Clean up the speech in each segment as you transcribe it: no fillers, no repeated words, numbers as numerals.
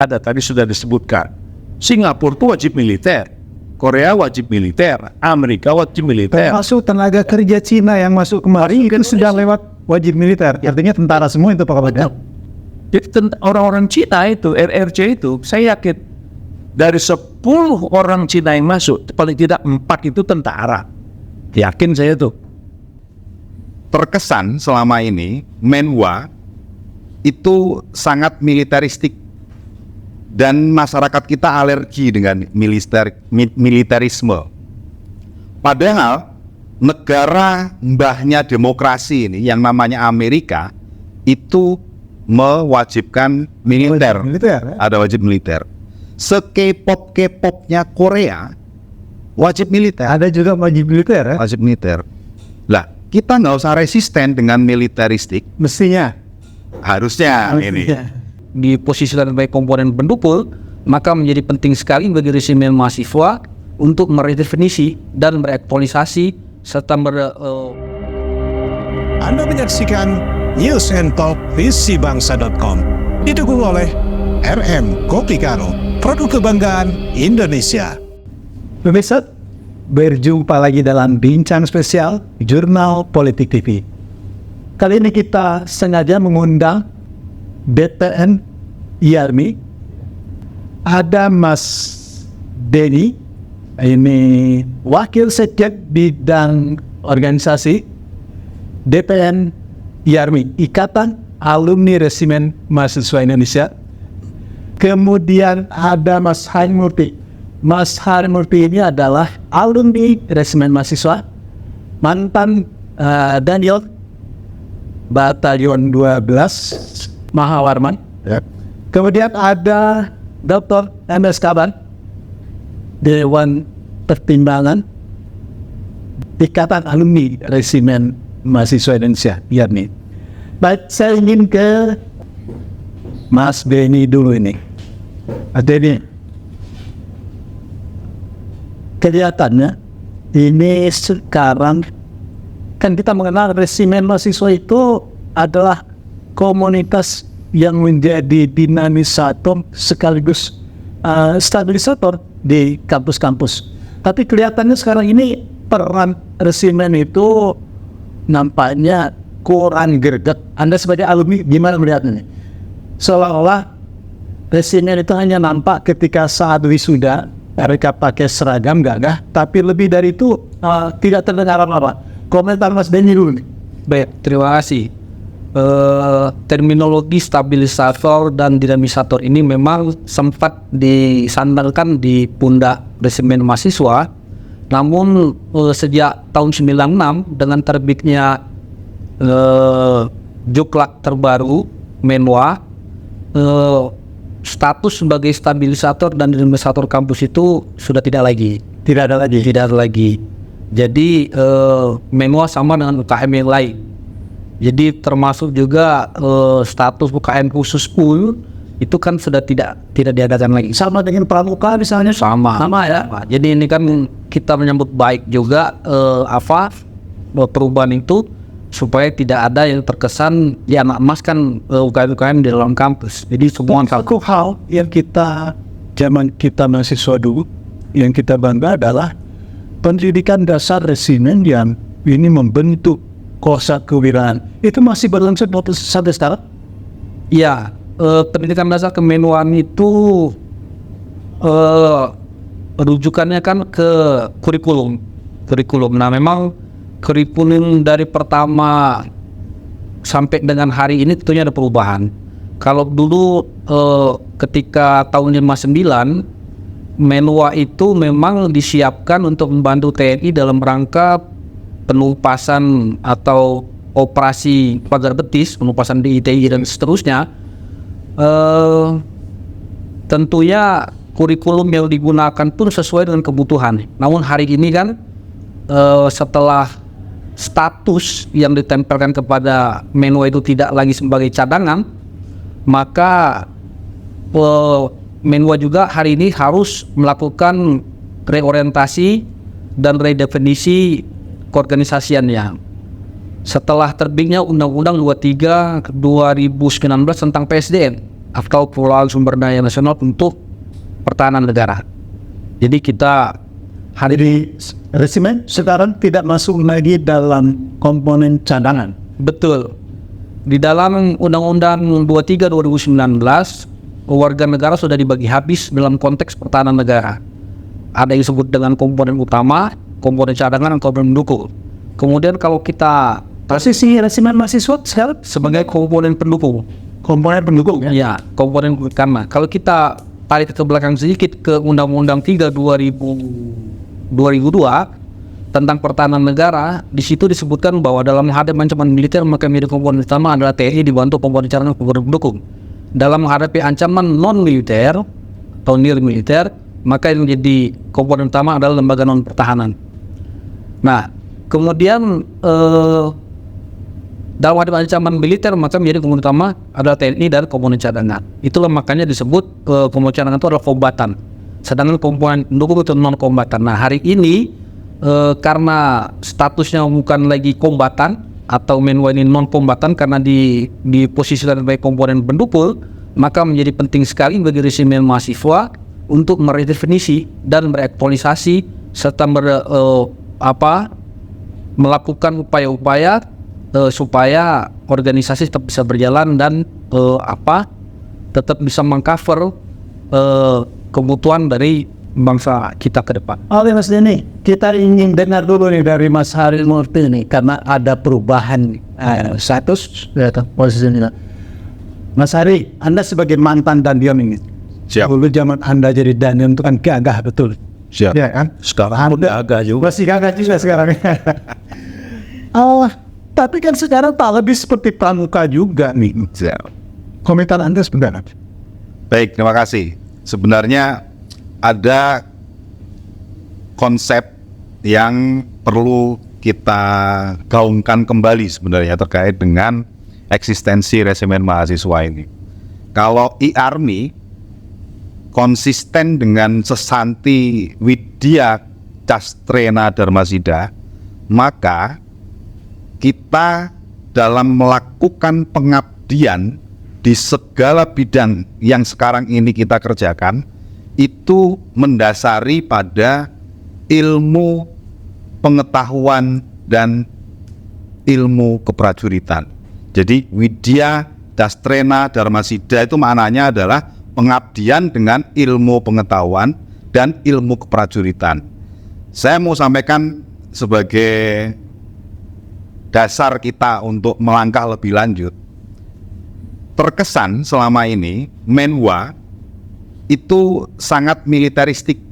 Ada tadi sudah disebutkan. Singapura itu wajib militer, Korea wajib militer, Amerika wajib militer. Termasuk tenaga kerja Cina yang masuk kemari itu sudah lewat wajib militer. Artinya tentara semua itu Pak Kapolda. Jadi orang-orang Cina itu, RRC itu, saya yakin dari 10 orang Cina yang masuk, paling tidak 4 itu tentara. Yakin saya tuh. Terkesan selama ini Menhwa itu sangat militeristik dan masyarakat kita alergi dengan militerisme. Padahal negara mbahnya demokrasi ini yang namanya Amerika itu mewajibkan militer. Ada wajib militer. Sekepop-kepopnya Korea wajib militer. Ada juga wajib militer ya? Wajib militer. Lah, kita nggak usah resisten dengan militeristik. Mestinya. Harusnya ini. Diposisikan sebagai komponen pendukung, maka menjadi penting sekali bagi resimen mahasiswa untuk meredefinisi dan beraktualisasi serta Anda menyaksikan News and Talk visibangsa.com, didukung oleh RM Kopi Karo, produk kebanggaan Indonesia. Pemirsa, berjumpa lagi dalam bincang spesial Jurnal Politik TV. Kali ini kita sengaja mengundang BPN IARMI. Ada Mas Denny, ini Wakil Sekjen Bidang Organisasi BPN IARMI, Ikatan Alumni Resimen Mahasiswa Indonesia. Kemudian ada Mas Harimurti. Mas Harimurti ini adalah alumni Resimen Mahasiswa, mantan Daniel Batalion 12 Mahawarman. Kemudian ada Dr. MS Kaban, Dewan Pertimbangan Ikatan Alumni Resimen Mahasiswa Indonesia, IARMI. Baik, saya ingin ke Mas Denny dulu ini. Mas Denny, kelihatannya ini sekarang kan kita mengenal resimen mahasiswa itu adalah komunitas yang menjadi dinamisator sekaligus stabilisator di kampus-kampus. Tapi kelihatannya sekarang ini peran resimen itu nampaknya kurang greget. Anda sebagai alumni gimana melihatnya? Seolah-olah resimen itu hanya nampak ketika saat wisuda, mereka pakai seragam gagah, tapi lebih dari itu tidak terdengar apa-apa. Komentar Mas Denny dulu nih. Baik, terima kasih. Terminologi stabilisator dan dinamisator ini memang sempat disandalkan di pundak resimen mahasiswa. Namun sejak tahun 96 dengan terbitnya Juklak terbaru Menhwa, status sebagai stabilisator dan dinamisator kampus itu sudah tidak ada lagi. Jadi Menhwa sama dengan UKM yang lain. Jadi termasuk juga status UKM khusus pun itu kan sudah tidak diadakan lagi. Sama dengan pramuka misalnya? Sama ya. Jadi ini kan kita menyambut baik juga perubahan itu supaya tidak ada yang terkesan ya anak emas kan UKM di dalam kampus. Jadi semua satu hal yang zaman kita mahasiswa dulu yang kita bangga adalah pendidikan dasar resimen yang ini membentuk kosa kewirausahaan. Itu masih berlangsung sampai sekarang? Ya, pendidikan dasar kemenhwaan itu rujukannya kan ke kurikulum. Nah, memang kurikulum dari pertama sampai dengan hari ini tentunya ada perubahan. Kalau dulu ketika tahun 59 Menhwa itu memang disiapkan untuk membantu TNI dalam rangka penumpasan atau operasi pagar betis, penumpasan di ITI dan seterusnya. Tentunya kurikulum yang digunakan pun sesuai dengan kebutuhan. Namun hari ini kan setelah status yang ditempelkan kepada Menhwa itu tidak lagi sebagai cadangan, maka Menhwa juga hari ini harus melakukan reorientasi dan redefinisi keorganisasiannya. Setelah terbitnya Undang-Undang 23 2019 tentang PSDN, atau pengelolaan sumber daya nasional untuk pertahanan negara. Jadi kita hari Jadi resimen sekarang tidak masuk lagi dalam komponen cadangan. betul di dalam Undang-Undang 23 2019 warga negara sudah dibagi habis dalam konteks pertahanan negara. Ada yang disebut dengan komponen utama, komponen cadangan, dan komponen pendukung. Kemudian kalau kita Posisi resimen mahasiswa sekarang sebagai komponen pendukung, komponen pendukung ya. ya komponen karena kalau kita tarik ke belakang sedikit ke Undang-Undang 3 2002 tentang pertahanan negara, di situ disebutkan bahwa dalam menghadapi ancaman militer maka menjadi komponen utama adalah TNI dibantu komponen cadangan dan komponen pendukung. Dalam menghadapi ancaman non militer atau near militer maka yang menjadi komponen utama adalah lembaga non pertahanan. Nah, kemudian dalam menghadapi ancaman militer maka menjadi komponen utama adalah TNI dan komponen cadangan. Itulah makanya disebut komponen cadangan itu adalah kombatan, sedangkan komponen pendukung itu non kombatan. Nah, hari ini karena statusnya bukan lagi kombatan atau Menwa ini non kombatan karena diposisikan sebagai komponen pendukung, maka menjadi penting sekali bagi resimen mahasiswa untuk meredefinisi dan beraktualisasi serta melakukan upaya-upaya supaya organisasi tetap bisa berjalan dan tetap bisa mengcover kebutuhan dari bangsa kita ke depan. Oke Mas Denny, kita ingin dengar dulu nih dari Mas Hari Murti nih karena ada perubahan status posisi ini. Mas Hari, Anda sebagai mantan Dandion ini, Siap. dulu zaman Anda jadi Dandion itu kan gagah betul. Siap. Ya kan? Sekarang udah agak juga. Masih gagah juga sekarang. Tapi kan sekarang tak lebih seperti pramuka juga nih. Siap. Komentar Anda sebenarnya. Baik, terima kasih. Sebenarnya ada konsep yang perlu kita gaungkan kembali sebenarnya terkait dengan eksistensi resimen mahasiswa ini. Kalau e-army konsisten dengan Sesanti Widya Castrena Dharmasida, maka kita dalam melakukan pengabdian di segala bidang yang sekarang ini kita kerjakan itu mendasari pada ilmu pengetahuan dan ilmu keprajuritan. Jadi Widya Castrena Dharmasida itu maknanya adalah pengabdian dengan ilmu pengetahuan dan ilmu keprajuritan. Saya mau sampaikan sebagai dasar kita untuk melangkah lebih lanjut. Terkesan selama ini Menwa itu sangat militeristik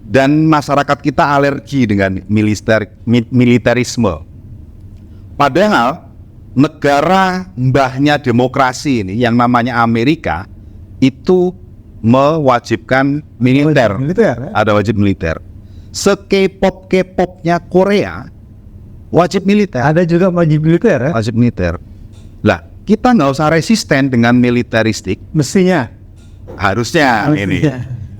dan masyarakat kita alergi dengan militerisme. Padahal negara mbahnya demokrasi ini yang namanya Amerika itu mewajibkan militer. Militer, ya? Ada wajib militer. Se-K-pop-K-popnya Korea wajib militer. Ada juga wajib militer ya? Wajib militer. Lah, kita nggak usah resisten dengan militeristik. Mestinya. Harusnya ini.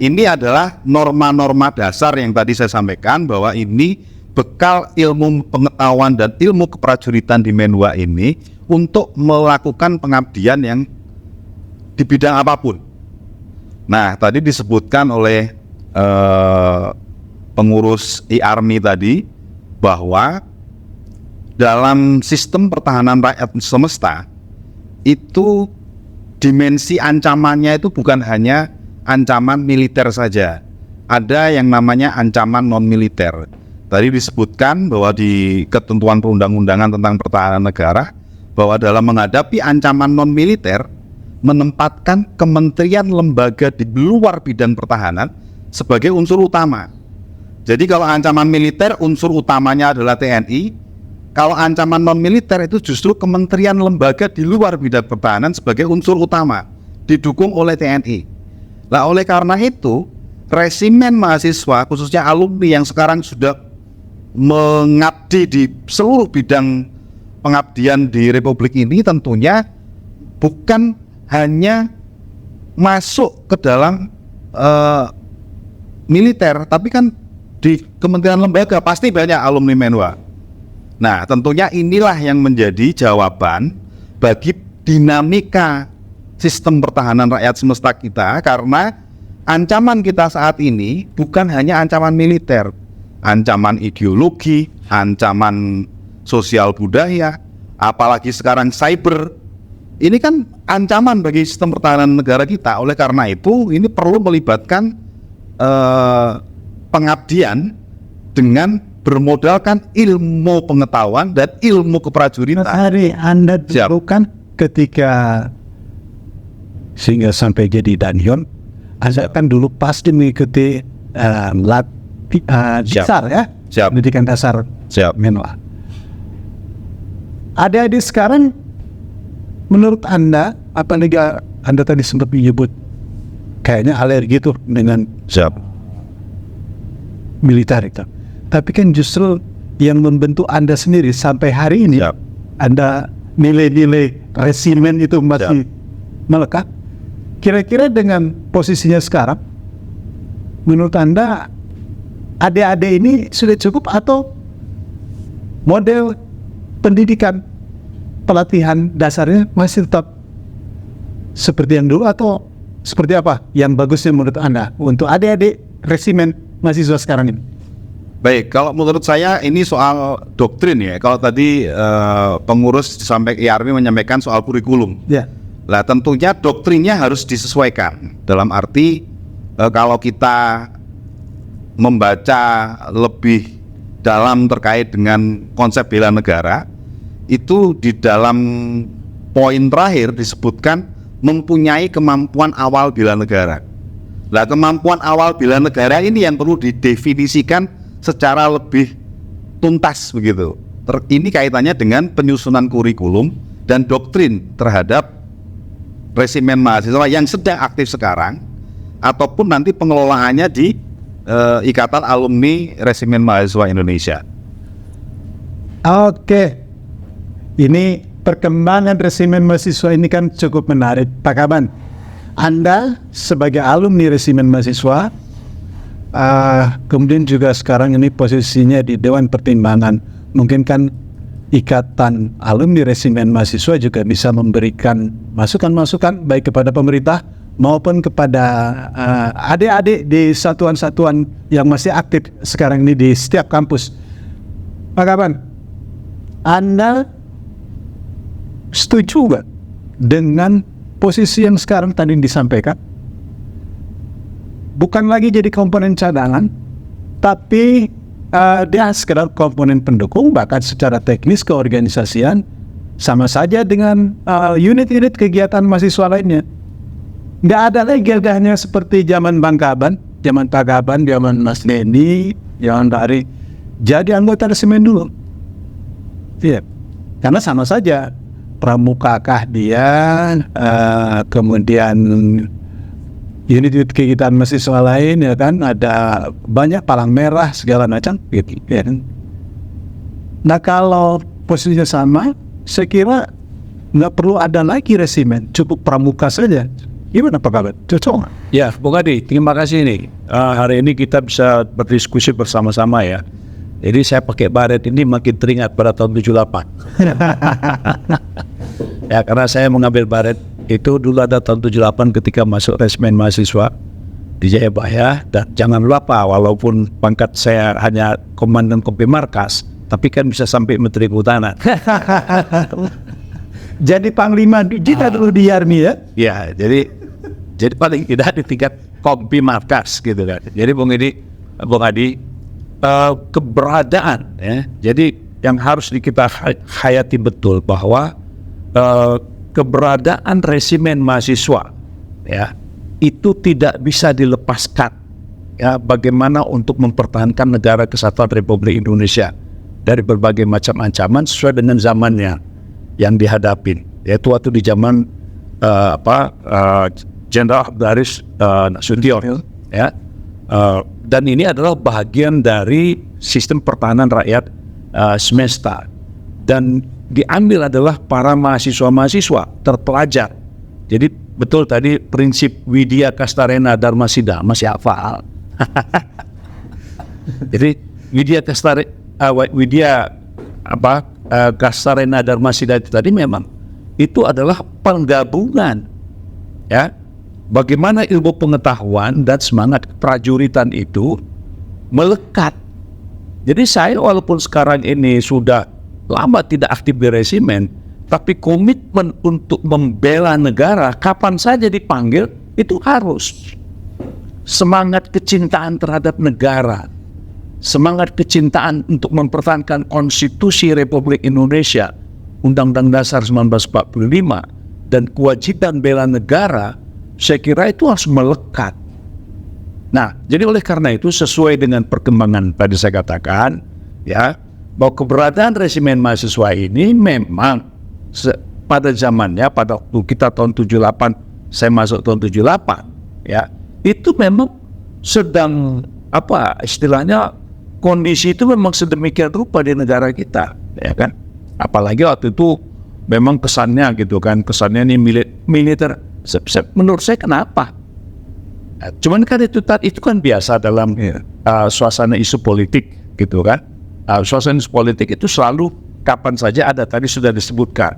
Ini adalah norma-norma dasar yang tadi saya sampaikan bahwa ini bekal ilmu pengetahuan dan ilmu keprajuritan di Menwa ini untuk melakukan pengabdian yang di bidang apapun. Nah, tadi disebutkan oleh pengurus e-army tadi bahwa dalam sistem pertahanan rakyat semesta itu dimensi ancamannya itu bukan hanya ancaman militer saja. Ada yang namanya ancaman non-militer. Tadi disebutkan bahwa di ketentuan perundang-undangan tentang pertahanan negara bahwa dalam menghadapi ancaman non-militer menempatkan kementerian lembaga di luar bidang pertahanan sebagai unsur utama. Jadi kalau ancaman militer unsur utamanya adalah TNI, kalau ancaman non-militer itu justru kementerian lembaga di luar bidang pertahanan sebagai unsur utama, didukung oleh TNI. Nah, oleh karena itu, resimen mahasiswa, khususnya alumni yang sekarang sudah mengabdi di seluruh bidang pengabdian di Republik ini tentunya bukan hanya masuk ke dalam militer, tapi kan di kementerian lembaga pasti banyak alumni Menwa. Nah, tentunya inilah yang menjadi jawaban bagi dinamika sistem pertahanan rakyat semesta kita, karena ancaman kita saat ini bukan hanya ancaman militer, ancaman ideologi, ancaman sosial budaya, apalagi sekarang cyber. Ini kan ancaman bagi sistem pertahanan negara kita. Oleh karena itu, ini perlu melibatkan pengabdian dengan bermodalkan ilmu pengetahuan dan ilmu keprajuritan. Hari Anda dulu kan ketika sehingga sampai jadi Danyon, Anda kan dulu pasti mengikuti dasar ya, pendidikan dasar menwa. Adik-adik sekarang, menurut Anda, apa Anda tadi sempat menyebut kayaknya alergi tuh dengan militer itu. Tapi kan justru yang membentuk Anda sendiri sampai hari ini, Anda nilai-nilai resimen itu masih melekat. Kira-kira dengan posisinya sekarang, menurut Anda adik-adik ini sudah cukup atau model pendidikan pelatihan dasarnya masih tetap seperti yang dulu atau seperti apa yang bagusnya menurut Anda untuk adik-adik resimen mahasiswa sekarang ini? Baik, kalau menurut saya ini soal doktrin ya. Kalau tadi pengurus sampai IARMI menyampaikan soal kurikulum. Ya. Lah tentunya doktrinnya harus disesuaikan. Dalam arti kalau kita membaca lebih dalam terkait dengan konsep bela negara, itu di dalam poin terakhir disebutkan mempunyai kemampuan awal bela negara. Lah kemampuan awal bela negara ini yang perlu didefinisikan secara lebih tuntas begitu. Ini kaitannya dengan penyusunan kurikulum dan doktrin terhadap resimen mahasiswa yang sedang aktif sekarang ataupun nanti pengelolaannya di Ikatan Alumni Resimen Mahasiswa Indonesia. Oke. Ini perkembangan resimen mahasiswa ini kan cukup menarik, Pak Kaban. Anda sebagai alumni resimen mahasiswa, kemudian juga sekarang ini posisinya di Dewan Pertimbangan. Mungkin kan Ikatan Alumni Resimen Mahasiswa juga bisa memberikan masukan-masukan baik kepada pemerintah maupun kepada adik-adik di satuan-satuan yang masih aktif sekarang ini di setiap kampus. Pak Kaban, Anda setuju nggak dengan posisi yang sekarang tadi disampaikan? Bukan lagi jadi komponen cadangan, tapi dia sekedar komponen pendukung, bahkan secara teknis keorganisasian sama saja dengan unit-unit kegiatan mahasiswa lainnya. Nggak ada lagi gagahnya seperti zaman Bang Kaban, zaman Pak Kaban, zaman Mas Denny, zaman dari jadi anggota resimen dulu. Iya, karena sama saja pramukakah dia, kemudian unit-unit kegiatan mahasiswa lain ya kan, ada banyak palang merah segala macam gitu ya kan. Nah kalau posisinya sama, saya kira nggak perlu ada lagi resimen, cukup pramuka saja. Gimana Pak Kaban? Cocok nggak? Ya, Bung Adi, terima kasih nih. Hari ini kita bisa berdiskusi bersama-sama ya. Jadi saya pakai baret ini makin teringat pada tahun 78. Ya, karena saya mengambil baret itu dulu ada tahun 78 ketika masuk resimen mahasiswa di Jayabaya. Dan jangan lupa, walaupun pangkat saya hanya komandan Kompi Markas, tapi kan bisa sampai Menteri Kehutanan. Jadi Panglima kita dulu di Army ya? Ya, jadi paling tidak di tingkat Kompi Markas gitu kan. Jadi Bung Adi, keberadaan ya. Jadi yang harus kita hayati betul bahwa keberadaan resimen mahasiswa ya itu tidak bisa dilepaskan ya, bagaimana untuk mempertahankan negara kesatuan Republik Indonesia dari berbagai macam ancaman sesuai dengan zamannya yang dihadapi, yaitu waktu di zaman Jenderal Abdaris Nasution ya. Dan ini adalah bagian dari sistem pertahanan rakyat semesta, dan diambil adalah para mahasiswa-mahasiswa terpelajar. Jadi betul tadi prinsip Widya Kastarena Dharma Siddha masih hafal. Jadi Kastarena Dharma Siddha itu tadi memang itu adalah penggabungan ya, bagaimana ilmu pengetahuan dan semangat keprajuritan itu melekat. Jadi saya walaupun sekarang ini sudah lama tidak aktif di resimen, tapi komitmen untuk membela negara kapan saja dipanggil itu harus. Semangat kecintaan terhadap negara, semangat kecintaan untuk mempertahankan konstitusi Republik Indonesia, Undang-Undang Dasar 1945, dan kewajiban bela negara, saya kira itu harus melekat. Nah, jadi oleh karena itu sesuai dengan perkembangan tadi saya katakan, ya, bahwa keberadaan resimen mahasiswa ini memang pada zamannya, pada waktu kita tahun 78, saya masuk tahun 78, ya, itu memang sedang istilahnya kondisi itu memang sedemikian rupa di negara kita, ya kan? Apalagi waktu itu memang kesannya gitu kan, kesannya ini militer. Menurut saya kenapa? Cuman kan itu kan biasa dalam suasana isu politik gitu kan. Suasana isu politik itu selalu kapan saja ada, tadi sudah disebutkan.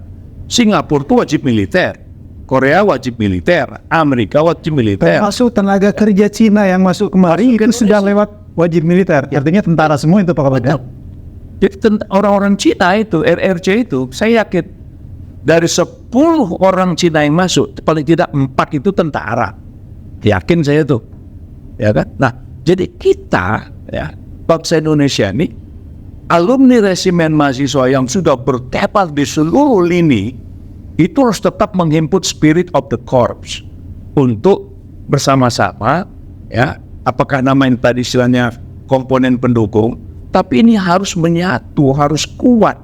Singapura itu wajib militer, Korea wajib militer, Amerika wajib militer. Termasuk tenaga kerja Cina yang masuk kemari itu sudah lewat wajib militer. Artinya tentara semua itu Pak Kapolda. Jadi orang-orang Cina itu, RRC itu, saya yakin dari 10 orang Cina yang masuk, paling tidak 4 itu tentara. Yakin saya tuh, ya kan? Nah, jadi kita, ya, bangsa Indonesia ini, alumni resimen mahasiswa yang sudah bertebar di seluruh lini, itu harus tetap menghimpun spirit of the corps untuk bersama-sama, ya, apakah nama yang tadi istilahnya komponen pendukung, tapi ini harus menyatu, harus kuat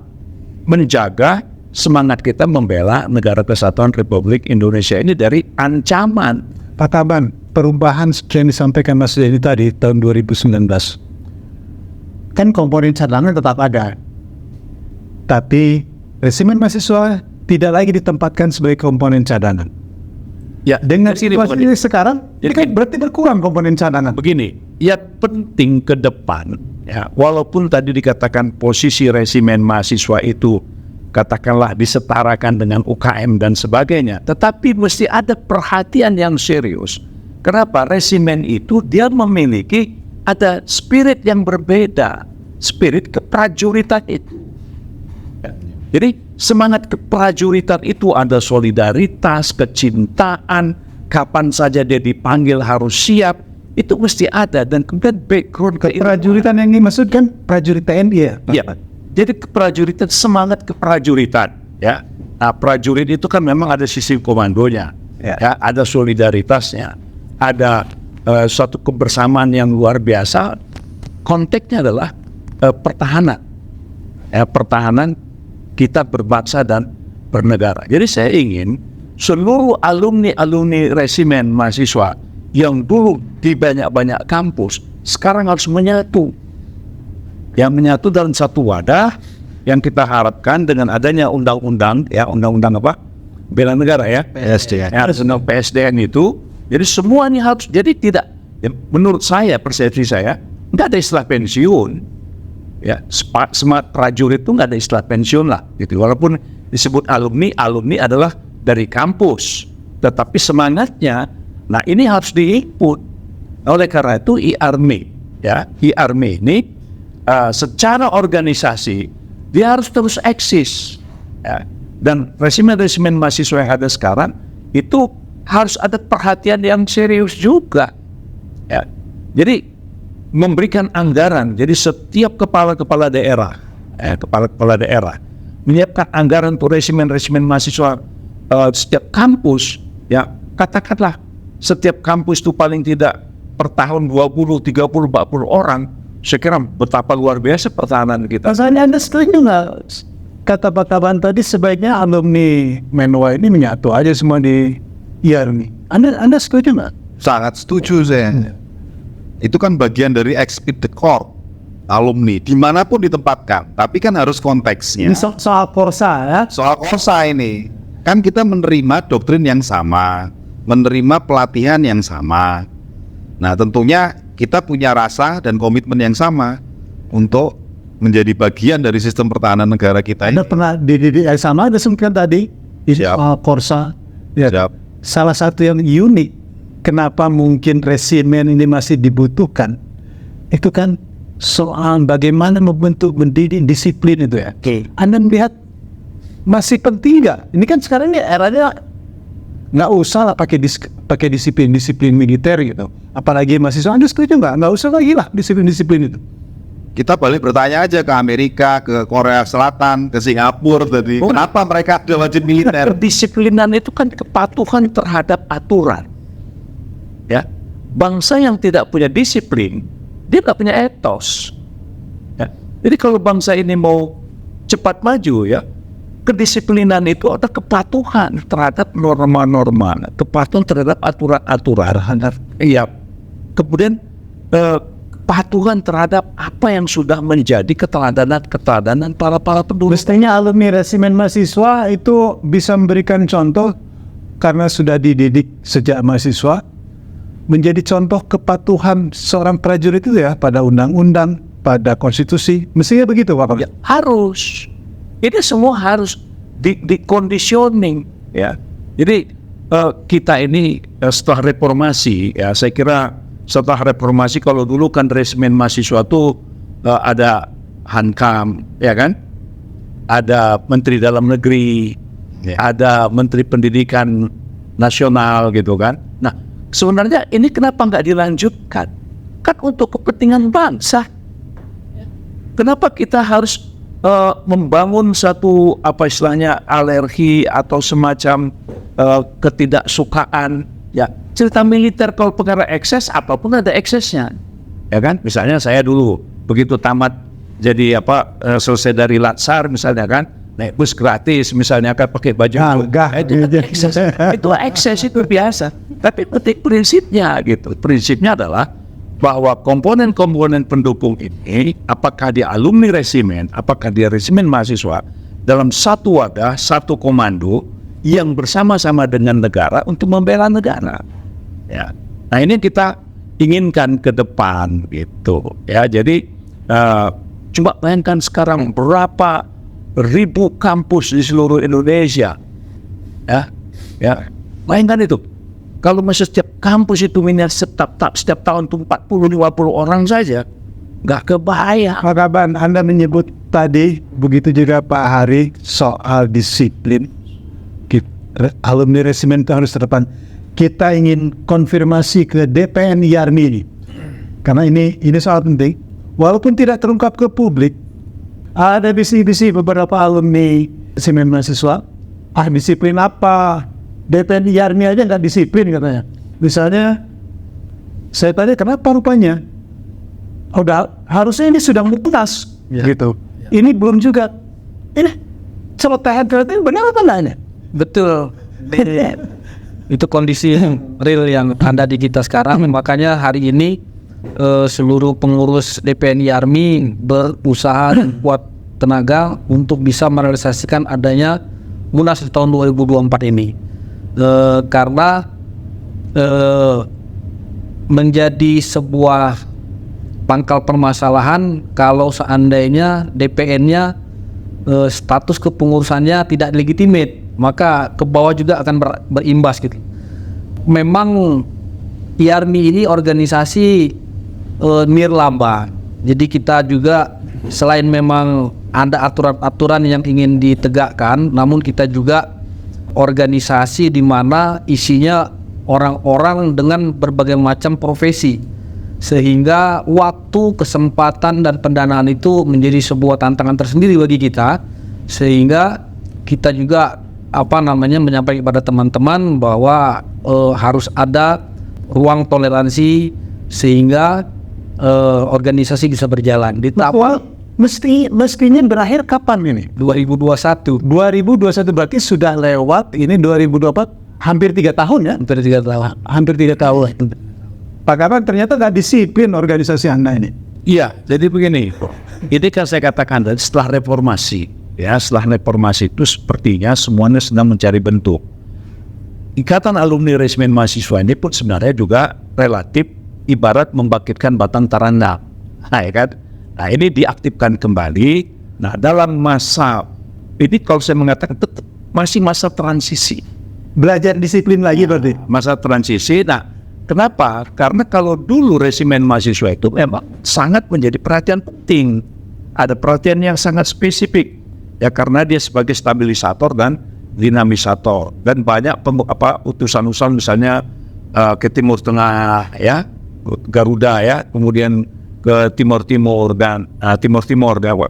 menjaga semangat kita membela negara kesatuan Republik Indonesia ini dari ancaman. Pak Taban, perubahan yang disampaikan Mas Denny tadi tahun 2019, kan komponen cadangan tetap ada, tapi resimen mahasiswa tidak lagi ditempatkan sebagai komponen cadangan. Ya, Dengan situasi sekarang, ini kan berarti berkurang komponen cadangan. Begini, yang penting ke depan, ya, walaupun tadi dikatakan posisi resimen mahasiswa itu katakanlah disetarakan dengan UKM dan sebagainya, tetapi mesti ada perhatian yang serius. Kenapa? Resimen itu dia memiliki ada spirit yang berbeda, spirit keprajuritan itu. Jadi semangat keprajuritan itu ada solidaritas, kecintaan, kapan saja dia dipanggil harus siap, itu mesti ada. Dan kemudian background Prajuritan yang dimaksudkan prajurit TNI ya? Iya. Jadi keprajuritan, semangat keprajuritan, ya. Nah, prajurit itu kan memang ada sisi komandonya, ya, ada solidaritasnya, ada suatu kebersamaan yang luar biasa. Konteksnya adalah pertahanan, ya, pertahanan kita berbangsa dan bernegara. Jadi saya ingin seluruh alumni resimen mahasiswa yang dulu di banyak-banyak kampus sekarang harus menyatu. Yang menyatu dalam satu wadah yang kita harapkan dengan adanya undang-undang, ya, undang-undang apa? Bela negara, ya. PSDN. Ya, undang PSDN itu. Jadi semua ini harus, jadi tidak, ya, menurut saya, persepsi saya, nggak ada istilah pensiun. Ya, semangat prajurit itu nggak ada istilah pensiun lah, gitu. Walaupun disebut alumni adalah dari kampus, tetapi semangatnya, nah ini harus diinput. Oleh karena itu e-army, ya, e-army ini secara organisasi dia harus terus eksis, ya. Dan resimen-resimen mahasiswa yang ada sekarang itu harus ada perhatian yang serius juga, ya. Jadi memberikan anggaran, jadi setiap kepala-kepala daerah, kepala-kepala daerah menyiapkan anggaran untuk resimen-resimen mahasiswa setiap kampus, ya, katakanlah setiap kampus itu paling tidak per tahun 20, 30, 40 orang. Saya kira betapa luar biasa pertahanan kita. Rasanya Anda setuju nggak kata Pak Taban tadi sebaiknya alumni Menwa ini menyatu aja semua di IARMI? Anda setuju nggak? Sangat setuju saya. Itu kan bagian dari expit the corps alumni dimanapun ditempatkan, tapi kan harus konteksnya. Ini soal Korsa, ya? Soal Korsa ini kan kita menerima doktrin yang sama, menerima pelatihan yang sama. Nah, tentunya kita punya rasa dan komitmen yang sama untuk menjadi bagian dari sistem pertahanan negara kita ini. Anda pernah di yang sama, ada sebutkan tadi di Siap. soal Korsa. Ya. Siap. salah satu yang unik kenapa mungkin resimen ini masih dibutuhkan itu kan soal bagaimana membentuk mendidik disiplin itu ya. Anda melihat masih penting nggak? Ini kan sekarang ini eranya nggak usah lah pakai disiplin militer gitu. Apalagi mahasiswa, Anda setuju nggak usah lagi lah disiplin itu. Kita balik bertanya aja ke Amerika, ke Korea Selatan, ke Singapura tadi. Kenapa mereka ada wajib militer? Kedisiplinan itu kan kepatuhan terhadap aturan. Ya, bangsa yang tidak punya disiplin, dia nggak punya etos. Ya. Jadi kalau bangsa ini mau cepat maju, ya, kedisiplinan itu ada kepatuhan terhadap norma-norma, kepatuhan terhadap aturan-aturan. Iya. Kemudian kepatuhan terhadap apa yang sudah menjadi keteladanan para penduduk. Mestinya alumni resimen mahasiswa itu bisa memberikan contoh karena sudah dididik sejak mahasiswa menjadi contoh kepatuhan seorang prajurit itu ya pada undang-undang, pada konstitusi. Mestinya begitu Pak Kapten. Ya, harus. Ini semua harus di conditioning ya. Jadi kita ini setelah reformasi ya, saya kira setelah reformasi kalau dulu kan resimen mahasiswa itu ada Hankam ya kan, ada Menteri Dalam Negeri, ada Menteri Pendidikan Nasional gitu kan. Nah sebenarnya ini kenapa nggak dilanjutkan? Kan untuk kepentingan bangsa. Kenapa kita harus membangun satu apa istilahnya alergi atau semacam ketidaksukaan ya? Cerita militer kalau perkara ekses apapun ada eksesnya, ya kan? Misalnya saya dulu begitu tamat jadi selesai dari Latsar misalnya kan, naik bus gratis misalnya kan pakai baju itu ekses itu biasa. Tapi prinsipnya gitu, prinsipnya adalah bahwa komponen-komponen pendukung ini apakah dia alumni resimen, apakah dia resimen mahasiswa dalam satu wadah, satu komando yang bersama-sama dengan negara untuk membela negara. Ya, nah ini kita inginkan ke depan gitu. Ya, jadi coba bayangkan sekarang berapa ribu kampus di seluruh Indonesia. Ya, bayangkan itu. Kalau masih setiap kampus itu minat setiap tahun itu 40-50 orang saja, nggak kebayang. Pak Kaban, Anda menyebut tadi begitu juga Pak Hari soal disiplin. Alumni resimen itu harus terdepan. Kita ingin konfirmasi ke DPN Yarmi ini, karena ini soal penting. Walaupun tidak terungkap ke publik, ada bisi-bisi beberapa alumni resimen mahasiswa. Disiplin apa? DPN Yarmi aja nggak disiplin katanya. Misalnya, saya tanya kenapa rupanya? Harusnya ini sudah mutas, gitu. Ini belum juga. Ini celotehan benar apa enggak? Betul. Itu kondisi real yang ada di kita sekarang. Makanya hari ini seluruh pengurus DPN Yarmi berusaha kuat tenaga untuk bisa merealisasikan adanya Munas tahun 2024 ini. Karena menjadi sebuah pangkal permasalahan kalau seandainya DPN-nya status kepengurusannya tidak legitimate, maka ke bawah juga akan berimbas gitu. Memang Yarmi ini organisasi nirlaba. Jadi kita juga selain memang ada aturan-aturan yang ingin ditegakkan, namun kita juga organisasi di mana isinya orang-orang dengan berbagai macam profesi. Sehingga waktu, kesempatan dan pendanaan itu menjadi sebuah tantangan tersendiri bagi kita. Sehingga kita juga menyampaikan kepada teman-teman bahwa harus ada ruang toleransi sehingga organisasi bisa berjalan. Mestinya berakhir kapan ini? 2021 berarti sudah lewat. Ini 2024 hampir 3 tahun ya? Hampir 3 tahun. Pak Kaban ternyata nggak disiplin organisasi Anda ini. Iya, jadi begini. Ini kan saya katakan setelah reformasi. Ya, setelah reformasi itu sepertinya semuanya sedang mencari bentuk. Ikatan alumni resimen mahasiswa ini pun sebenarnya juga relatif ibarat membangkitkan batang taranda. Nah, ya kan? Nah, ini diaktifkan kembali. Nah, dalam masa ini kalau saya mengatakan tetap masih masa transisi. belajar disiplin lagi berarti. Masa transisi. Nah, kenapa? Karena kalau dulu resimen mahasiswa itu memang sangat menjadi perhatian penting. Ada perhatian yang sangat spesifik. Ya, karena dia sebagai stabilisator dan dinamisator. Dan banyak utusan-utusan misalnya ke Timur Tengah, ya, Garuda, ya, kemudian ke Timur Timur dan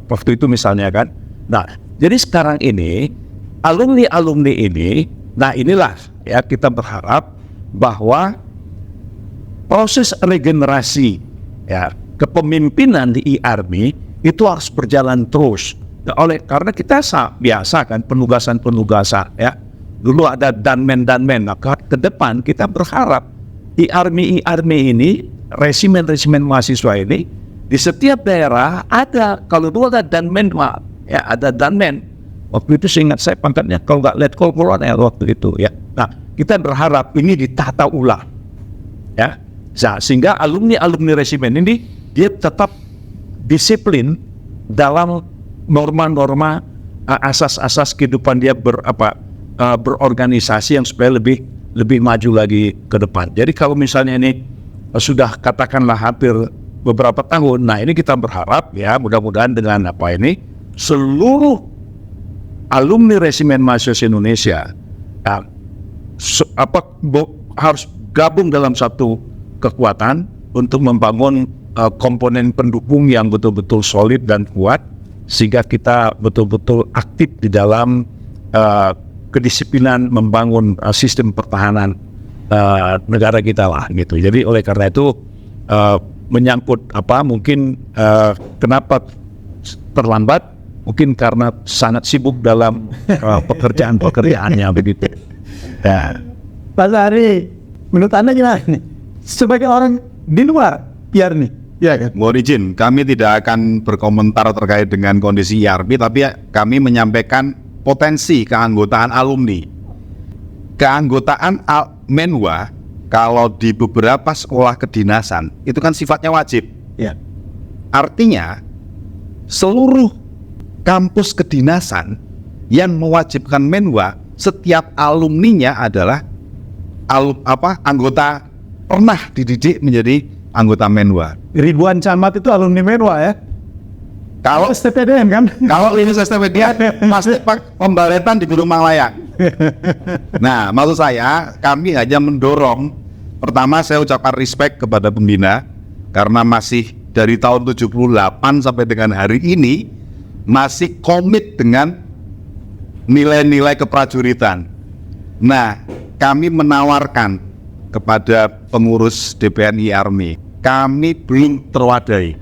waktu itu misalnya kan. Nah, jadi sekarang ini alumni ini, nah inilah ya kita berharap bahwa proses regenerasi ya kepemimpinan di e-army itu harus berjalan terus. Karena kita biasa kan penugasan ya. Dulu ada danmen. Nah, ke depan kita berharap e-army ini, resimen mahasiswa ini di setiap daerah ada. Kalau dulu ada danmen, ya ada danmen. Waktu itu seingat saya pangkatnya kalau nggak letkol kolonel waktu itu ya. Nah, kita berharap ini ditata ulang ya. Sehingga alumni resimen ini dia tetap disiplin dalam norma-norma asas-asas kehidupan dia berorganisasi yang supaya lebih maju lagi ke depan. Jadi kalau misalnya ini sudah katakanlah hampir beberapa tahun, nah ini kita berharap ya mudah-mudahan dengan seluruh alumni resimen mahasiswa Indonesia harus gabung dalam satu kekuatan untuk membangun komponen pendukung yang betul-betul solid dan kuat sehingga kita betul-betul aktif di dalam kedisiplinan membangun sistem pertahanan negara kita lah gitu. Jadi oleh karena itu menyangkut mungkin kenapa terlambat, mungkin karena sangat sibuk dalam pekerjaannya begitu. Ya. Pak Sari, menurut Anda gimana nih? Sebagai orang di luar e-army, ya kan? Mohon izin, kami tidak akan berkomentar terkait dengan kondisi e-army, tapi kami menyampaikan potensi keanggotaan alumni. Keanggotaan Menwa kalau di beberapa sekolah kedinasan itu kan sifatnya wajib. Ya. Artinya seluruh kampus kedinasan yang mewajibkan Menwa, setiap alumninya adalah anggota pernah dididik menjadi anggota Menwa. Ribuan camat itu alumni Menwa ya? Kalau STPDN kan? Kalau ini STPDN pasti pembaretan di Gunung Malayang. Nah, maksud saya kami hanya mendorong. Pertama saya ucapkan respect kepada pembina karena masih dari tahun 78 sampai dengan hari ini masih komit dengan nilai-nilai keprajuritan. Nah, kami menawarkan kepada pengurus DPNI Army, kami belum terwadai.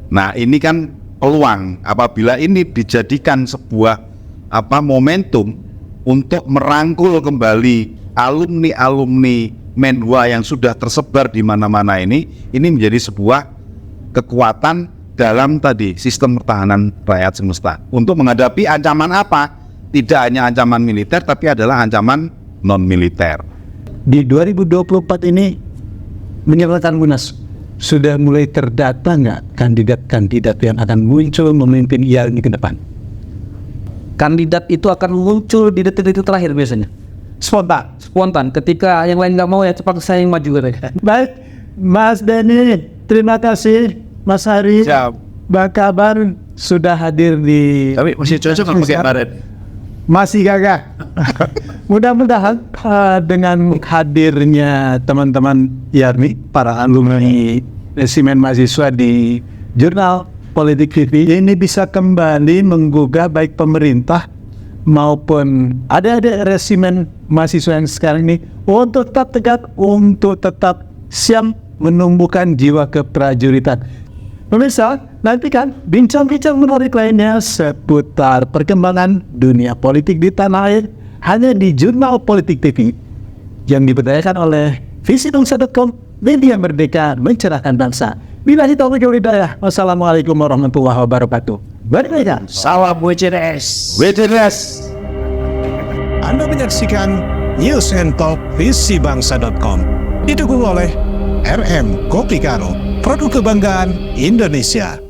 Nah, ini kan peluang apabila ini dijadikan sebuah momentum untuk merangkul kembali alumni Menwa yang sudah tersebar di mana-mana ini menjadi sebuah kekuatan dalam tadi sistem pertahanan rakyat semesta untuk menghadapi ancaman apa? Tidak hanya ancaman militer tapi adalah ancaman non militer. Di 2024 ini menyelesaikan Munas, sudah mulai terdata nggak kandidat-kandidat yang akan muncul memimpin e-army ke depan? Kandidat itu akan muncul di detik-detik terakhir biasanya. Spontan. Ketika yang lain nggak mau ya cepat saya yang maju katanya. Baik, Mas Denny, terima kasih. Mas Hari, Bang Kabar sudah hadir di. Tapi masih cocok kalau pakai baret. Masih gagah. Mudah-mudahan dengan hadirnya teman-teman e-army, para alumni resimen mahasiswa di Jurnal Politik TV ini bisa kembali menggugah baik pemerintah maupun adik-adik resimen mahasiswa yang sekarang ini untuk tetap tegak, untuk tetap siap menumbuhkan jiwa keprajuritan. Pemirsa, nantikan bincang-bincang menarik lainnya seputar perkembangan dunia politik di tanah air hanya di Jurnal Politik TV yang diberdayakan oleh visibangsa.com, media merdeka mencerahkan bangsa. Billahi taufiq wal hidayah. Wassalamualaikum warahmatullahi wabarakatuh. Berikan Salam WCDS. Anda menyaksikan News and Talk visibangsa.com, didukung oleh RM Kopi Karo, produk kebanggaan Indonesia.